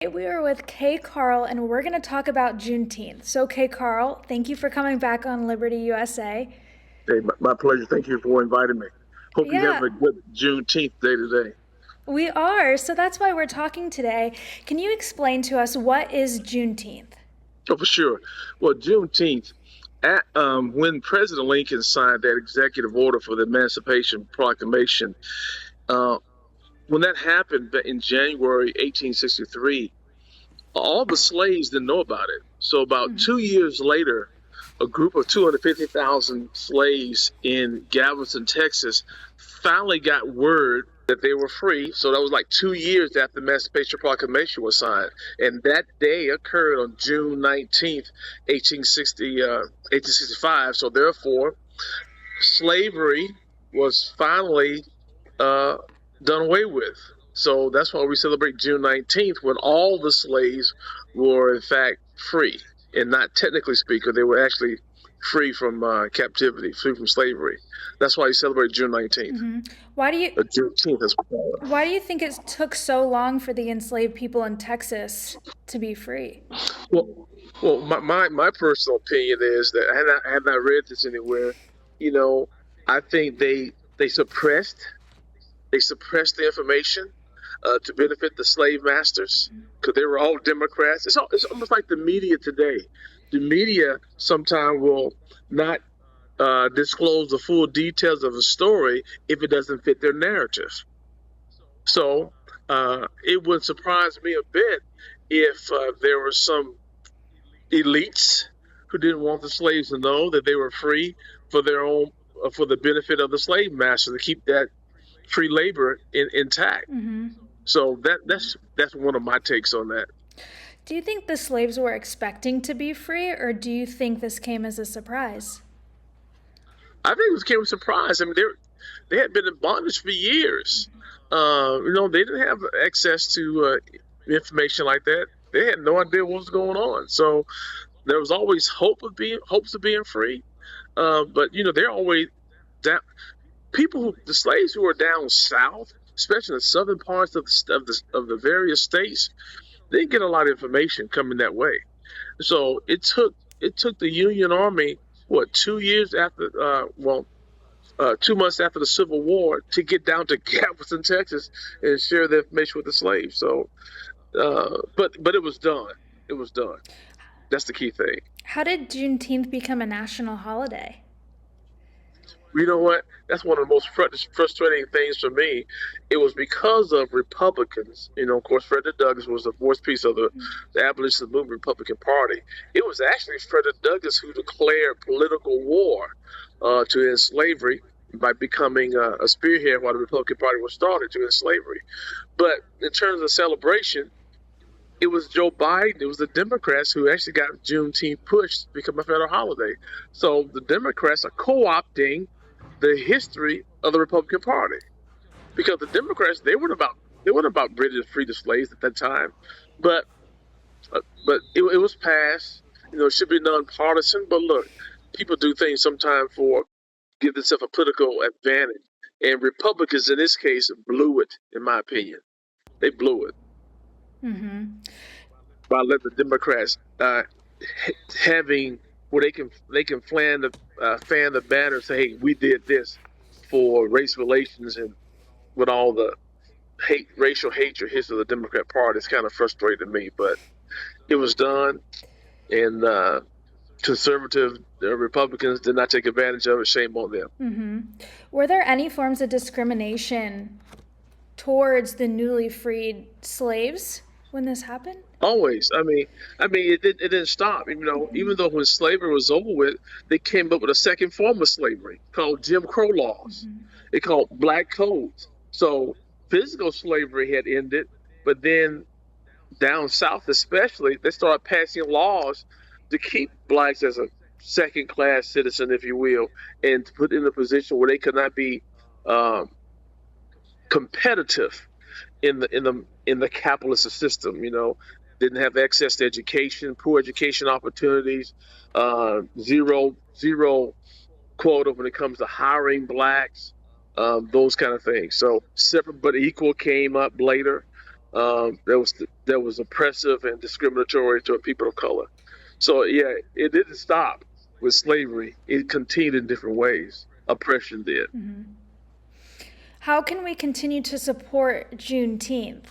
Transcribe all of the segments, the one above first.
We are with KCarl and we're going to talk about Juneteenth. So, KCarl, thank you for coming back on Liberty USA. Hey, my pleasure. Thank you for inviting me. Hope you're Yeah, having a good Juneteenth day today. we are. So, that's why we're talking today. Can you explain to us what is Juneteenth? Oh, for sure. Well, Juneteenth, when President Lincoln signed that executive order for the Emancipation Proclamation, uh, when that happened in January 1863, all the slaves didn't know about it. So about 2 years later, a group of 250,000 slaves in Galveston, Texas, finally got word that they were free. So that was like 2 years after the Emancipation Proclamation was signed. And that day occurred on June 19th, 1865. So therefore, slavery was finally uh, done away with. So that's why we celebrate June 19th, when all the slaves were in fact free, and not technically speaking, they were actually free from captivity, free from slavery. That's why you celebrate June 19th. Why do you Juneteenth is why do you think it took so long for the enslaved people in Texas to be free? well. Well, my personal opinion is that I have not read this anywhere. You know, I think they suppressed the information to benefit the slave masters because they were all Democrats. It's almost like the media today. The media sometimes will not disclose the full details of a story if it doesn't fit their narrative. So it would surprise me a bit if there were some elites who didn't want the slaves to know that they were free for their own, for the benefit of the slave master, to keep that free labor intact. So that's one of my takes on that. Do you think the slaves were expecting to be free, or do you think this came as a surprise? I think it was came as a surprise. I mean, they had been in bondage for years. They didn't have access to information like that. They had no idea what was going on. So there was always hopes of being free. But they're always down. The slaves who were down south, especially in the southern parts of the various states, they didn't get a lot of information coming that way. So it took the Union Army, what, 2 years after 2 months after the Civil War, to get down to Galveston, Texas, and share the information with the slaves. So, but it was done. It was done. That's the key thing. How did Juneteenth become a national holiday? You know what? That's one of the most frustrating things for me. It was because of Republicans. Of course, Frederick Douglass was the fourth piece of the abolitionist movement, Republican Party. It was actually Frederick Douglass who declared political war to end slavery by becoming a spearhead while the Republican Party was started to end slavery. But in terms of celebration, it was Joe Biden, it was the Democrats who actually got Juneteenth pushed to become a federal holiday. So the Democrats are co-opting the history of the Republican Party, because the Democrats, they weren't about ready to free the slaves at that time, but it was passed. It should be nonpartisan. But look, people do things sometimes for give themselves a political advantage, and Republicans in this case blew it. In my opinion, they blew it by letting the Democrats having where they can fan the banner and say, "Hey, we did this for race relations," and with all the racial hatred history of the Democrat Party. It's kind of frustrating to me, but it was done, and conservative Republicans did not take advantage of it. Shame on them. Were there any forms of discrimination towards the newly freed slaves when this happened? Always. It didn't stop. Even though when slavery was over with, they came up with a second form of slavery called Jim Crow laws. They called black codes. So physical slavery had ended, but then down south especially, they started passing laws to keep blacks as a second class citizen, if you will, and to put in a position where they could not be competitive in the capitalist system. Didn't have access to education, poor education opportunities, zero quota when it comes to hiring blacks, those kind of things. So separate but equal came up later. There was that was oppressive and discriminatory to people of color. So yeah, it didn't stop with slavery. It continued in different ways. Oppression did. How can we continue to support Juneteenth?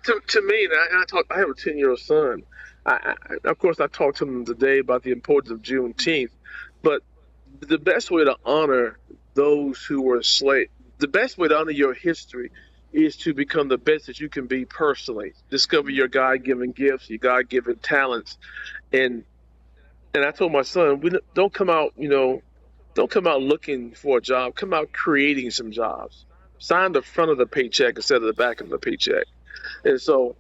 To me, and I have a 10-year-old son. Of course, I talked to him today about the importance of Juneteenth, but the best way to honor those who were enslaved, the best way to honor your history is to become the best that you can be personally. Discover your God-given gifts, your God-given talents, and I told my son, don't come out, don't come out looking for a job. Come out creating some jobs. Sign the front of the paycheck instead of the back of the paycheck. And so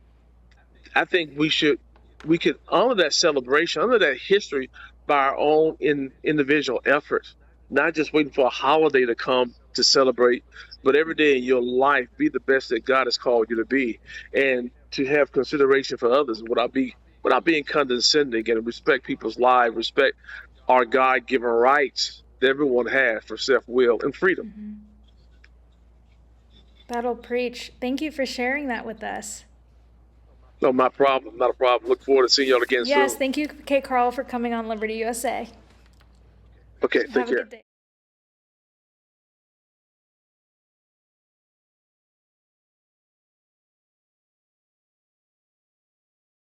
I think we could honor that celebration, honor that history by our own individual efforts, not just waiting for a holiday to come to celebrate, but every day in your life, be the best that God has called you to be, and to have consideration for others without being condescending, and respect people's lives, respect our God-given rights that everyone has for self-will and freedom. That'll preach. Thank you for sharing that with us. No, not a problem. Not a problem. Look forward to seeing y'all again soon. Yes, thank you, KCarl, for coming on Liberty USA. Okay, take Have a care. good day.